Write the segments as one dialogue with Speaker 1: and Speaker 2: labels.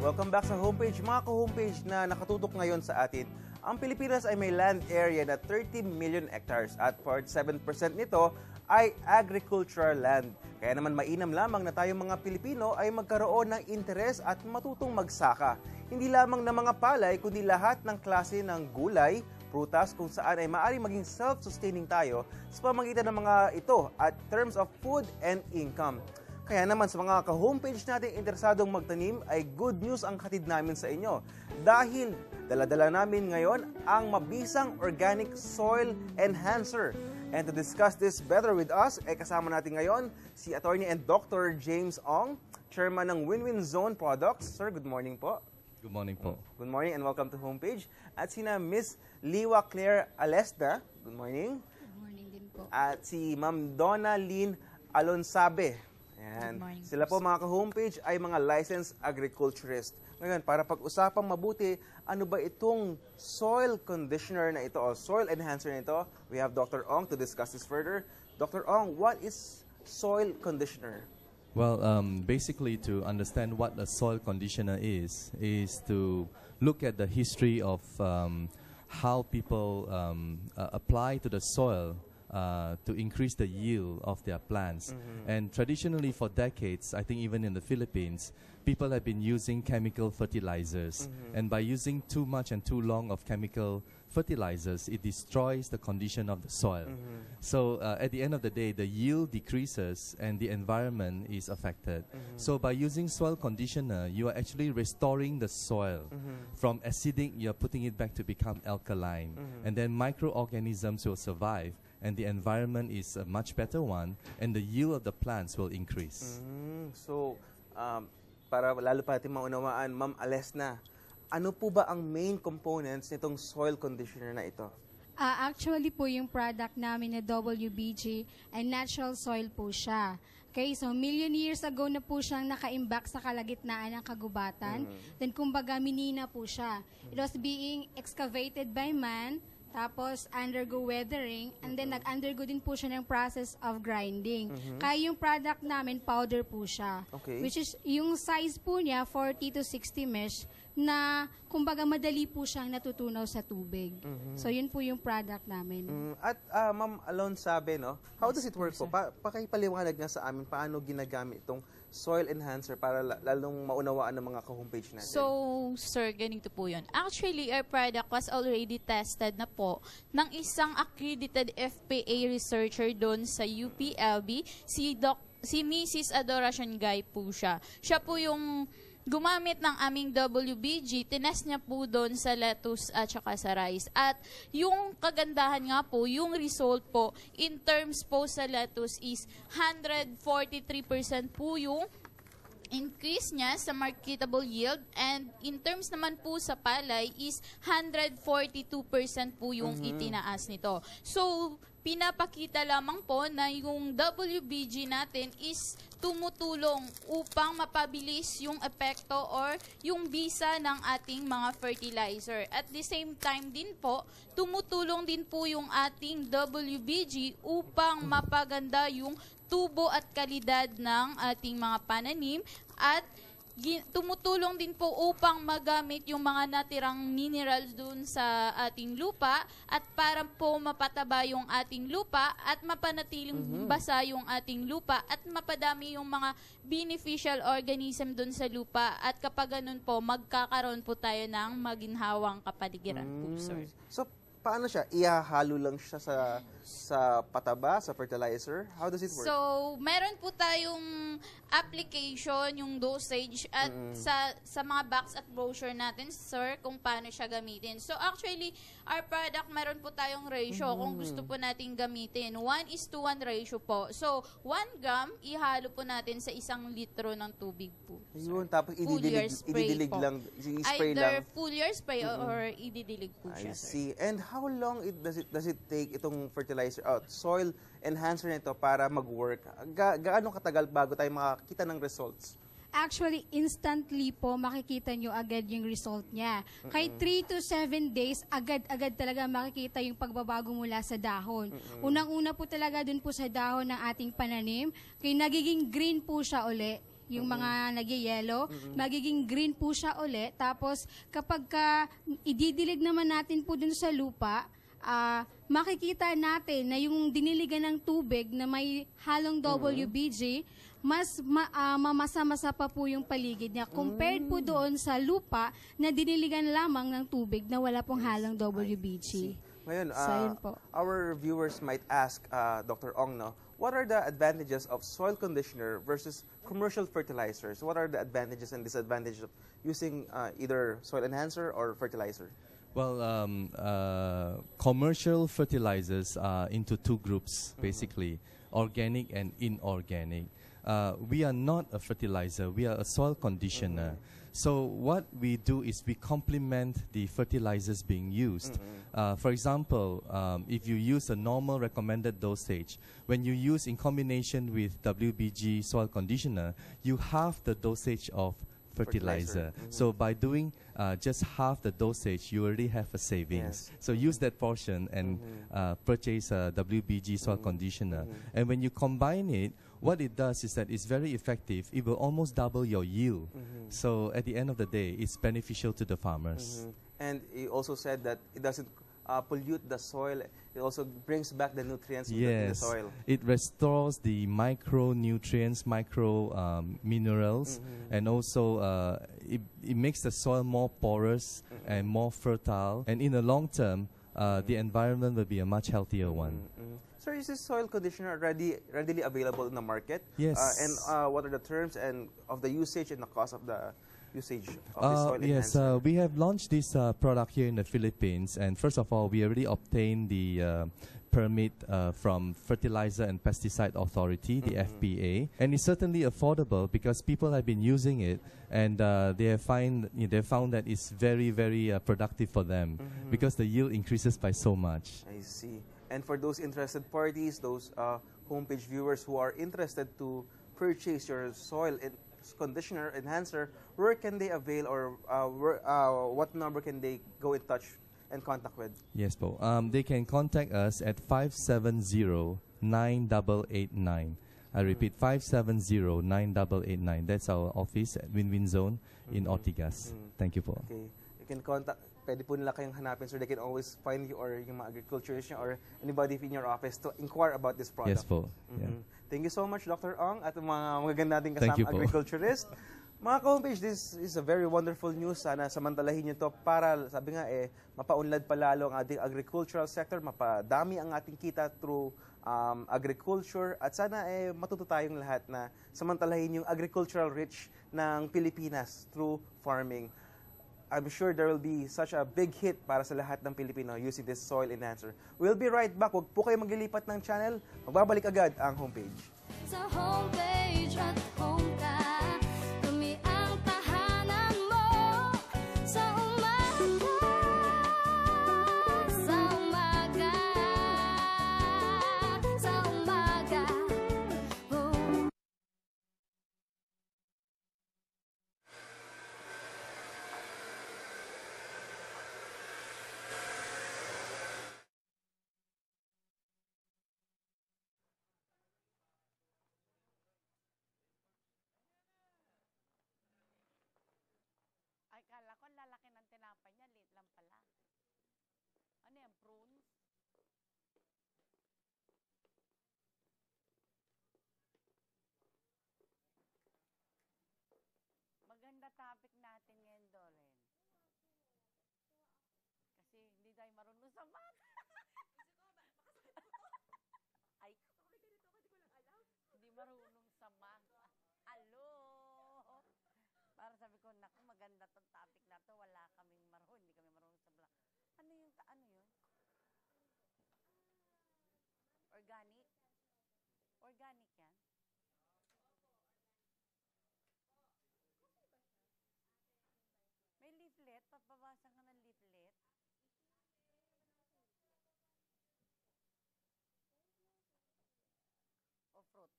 Speaker 1: Welcome back sa homepage. Mga ka-homepage na nakatutok ngayon sa atin, ang Pilipinas ay may land area na 30 million hectares at 47% nito ay agricultural land. Kaya naman mainam lamang na tayong mga Pilipino ay magkaroon ng interes at matutong magsaka. Hindi lamang ng mga palay, kundi lahat ng klase ng gulay, prutas kung saan ay maaaring maging self-sustaining tayo sa pamamagitan ng mga ito at terms of food and income. Kaya naman sa mga ka-homepage natin interesadong magtanim ay good news ang hatid namin sa inyo. Dahil dala-dala namin ngayon ang mabisang organic soil enhancer. And to discuss this better with us, kasama natin ngayon si Attorney and Dr. James Ong, Chairman ng Win-Win Zone Products. Sir, good morning po.
Speaker 2: Good morning po.
Speaker 1: Good morning and welcome to homepage. At sina Miss Liwa Claire Alesta. Good morning.
Speaker 3: Good morning din po.
Speaker 1: At si Ma'am Donna Lynn Alonsabe. Ayan. Sila po mga ka-homepage ay mga licensed agriculturist. Ngayon, para pag-usapang mabuti, ano ba itong soil conditioner na ito o soil enhancer na ito? We have Dr. Ong to discuss this further. Dr. Ong, what is soil conditioner?
Speaker 2: Well, basically to understand what a soil conditioner is to look at the history of how people apply to the soil to increase the yield of their plants. And traditionally for decades, I think even in the Philippines, people have been using chemical fertilizers. And by using too much and too long of chemical fertilizers, it destroys the condition of the soil. So at the end of the day, the yield decreases and the environment is affected. So by using soil conditioner, you are actually restoring the soil from acidic, you're putting it back to become alkaline. And then microorganisms will survive and the environment is a much better one and the yield of the plants will increase.
Speaker 1: So, para lalo pa natin maunawaan, Ma'am Alesna, ano po ba ang main components nitong soil conditioner na ito?
Speaker 3: Actually po yung product namin na WBG ay natural soil po siya. Okay, so million years ago na po siyang nakaimbak sa kalagitnaan ng kagubatan. Then kumbaga minina po siya. It was being excavated by man, tapos undergo weathering, and then nag-undergo din po siya ng process of grinding. Kaya yung product namin, powder po siya.
Speaker 1: Okay.
Speaker 3: Which is, yung size po niya, 40 to 60 mesh, na kumbaga madali po siyang natutunaw sa tubig. So yun po yung product namin.
Speaker 1: At Ma'am Alonsabe, no? How does it work po? Pakipaliwanag nga sa amin paano ginagamit itong soil enhancer para lalong maunawaan ng mga ka-homepage natin.
Speaker 4: So, sir, ganito po yun. Actually, our product was already tested na po ng isang accredited FPA researcher doon sa UPLB, si Mrs. Adoracion Guy po siya. Siya po yung gumamit ng aming WBG, tinest niya po doon sa lettuce at saka sa rice. At yung kagandahan nga po, yung result po, in terms po sa lettuce is 143% po yung increase niya sa marketable yield, and in terms naman po sa palay is 142% po yung itinaas nito. So, pinapakita lamang po na yung WBG natin is tumutulong upang mapabilis yung epekto or yung bisa ng ating mga fertilizer. At the same time din po, tumutulong din po yung ating WBG upang mapaganda yung tubo at kalidad ng ating mga pananim at tumutulong din po upang magamit yung mga natirang minerals dun sa ating lupa at para po mapataba yung ating lupa at mapanatiling basa yung ating lupa at mapadami yung mga beneficial organism dun sa lupa at kapag ganun po, magkakaroon po tayo ng maginhawang kapaligiran po, sir.
Speaker 1: So, paano siya? Ihahalo lang siya sa pataba, sa fertilizer? How does it work?
Speaker 4: So, meron po tayong application, yung dosage, at sa mga box at brochure natin, sir, kung paano siya gamitin. So, actually, our product, meron po tayong ratio kung gusto po natin gamitin. 1:1 ratio po. So, 1 gram, ihalo po natin sa 1 litro ng tubig po.
Speaker 1: Ayun, tapos ididilig lang, i-spray
Speaker 4: Either
Speaker 1: lang.
Speaker 4: full year spray or ididilig po
Speaker 1: I
Speaker 4: siya,
Speaker 1: see.
Speaker 4: sir.
Speaker 1: And how long does it take itong fertilizer, soil enhancer nito para mag-work? Gaano katagal bago tayo makakita ng results?
Speaker 3: Actually, instantly po makikita nyo agad yung result niya. Kahit 3 to 7 days, agad-agad talaga makikita yung pagbabago mula sa dahon. Unang-una po talaga dun po sa dahon ng ating pananim, kaya nagiging green po siya uli. yung mga nagyayelo, magiging green po siya uli. Tapos kapag ididilig naman natin po dun sa lupa, makikita natin na yung diniligan ng tubig na may halong WBG, mas mamasa-masa pa po yung paligid niya compared po doon sa lupa na diniligan lamang ng tubig na wala pong halong WBG.
Speaker 1: Ngayon,
Speaker 3: So, yun po.
Speaker 1: our viewers might ask Dr. Ong, no, what are the advantages of soil conditioner versus commercial fertilizers? What are the advantages and disadvantages of using either soil enhancer or fertilizer?
Speaker 2: Well, commercial fertilizers are into two groups, basically, organic and inorganic. We are not a fertilizer, we are a soil conditioner. So what we do is we complement the fertilizers being used. For example, if you use a normal recommended dosage, when you use in combination with WBG soil conditioner, you halve the dosage of fertilizer. So by doing just half the dosage, you already have a savings. So use that portion and purchase a WBG soil conditioner. And when you combine it, what it does is that it's very effective. It will almost double your yield. So at the end of the day, it's beneficial to the farmers.
Speaker 1: And you also said that it doesn't pollute the soil. It also brings back the nutrients in the soil.
Speaker 2: It restores the micronutrients, micro minerals, and also it makes the soil more porous and more fertile. And in the long term, the environment will be a much healthier one.
Speaker 1: Sir, is this soil conditioner readily available in the market?
Speaker 2: Yes.
Speaker 1: And what are the terms and of the usage and the cost of the usage of this soil
Speaker 2: yes,
Speaker 1: enhancer?
Speaker 2: we have launched this product here in the Philippines, and first of all, we already obtained the permit from Fertilizer and Pesticide Authority, the FPA, and it's certainly affordable because people have been using it, and they have found that it's very, very productive for them because the yield increases by so much.
Speaker 1: I see. And for those interested parties, those homepage viewers who are interested to purchase your soil conditioner enhancer, where can they avail, or what number can they go in touch and contact with?
Speaker 2: Yes, po. They can contact us at 570-9889. I repeat, 570-9889. That's our office at Win-Win Zone in Ortigas. Thank you, po.
Speaker 1: Okay. You can contact. Pwede po nila kayong hanapin, so they can always find you or yung mga agriculturist niyo or anybody in your office to inquire about this product.
Speaker 2: Yes, po. Yeah.
Speaker 1: Thank you so much, Dr. Ong, at mga magaganda nating kasama agriculturist. Mga ka-homepage, this is a very wonderful news. Sana samantalahin nyo to para, sabi nga mapaunlad pa lalo ang ating agricultural sector, mapadami ang ating kita through agriculture, at sana matuto tayong lahat na samantalahin yung agricultural rich ng Pilipinas through farming. I'm sure there will be such a big hit para sa lahat ng Pilipino using this soil enhancer. We'll be right back. Huwag po kayo maglilipat ng channel. Magbabalik agad ang homepage.
Speaker 5: Sa homepage at home ka, kami ang tahanan mo. Sa umaga, sa umaga, sa umaga. Oh.
Speaker 6: Ay, kala ko lalaki ng tinapay niya, liit lang pala. Ano yan, prunes? Maganda topic natin ngayon, Doren. Kasi hindi tayo marunong sa math. Ay, hindi marunong sa math. Alo! Para sabi ko, naku, maganda tong topic na to. Wala kaming marunong, hindi kami marunong sa black. Ano yung, ano yun? Organic? Organic yan? May leaflet? Papabasan ka ng leaflet? O fruit?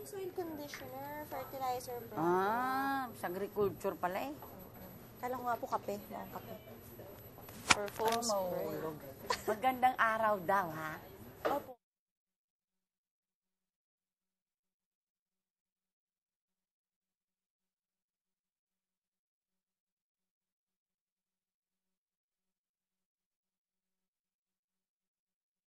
Speaker 7: Soil conditioner, fertilizer po.
Speaker 8: Sa agriculture pala eh.
Speaker 7: Kala ko nga po kape. Mga kape. For foam spray.
Speaker 8: Magandang araw daw, ha?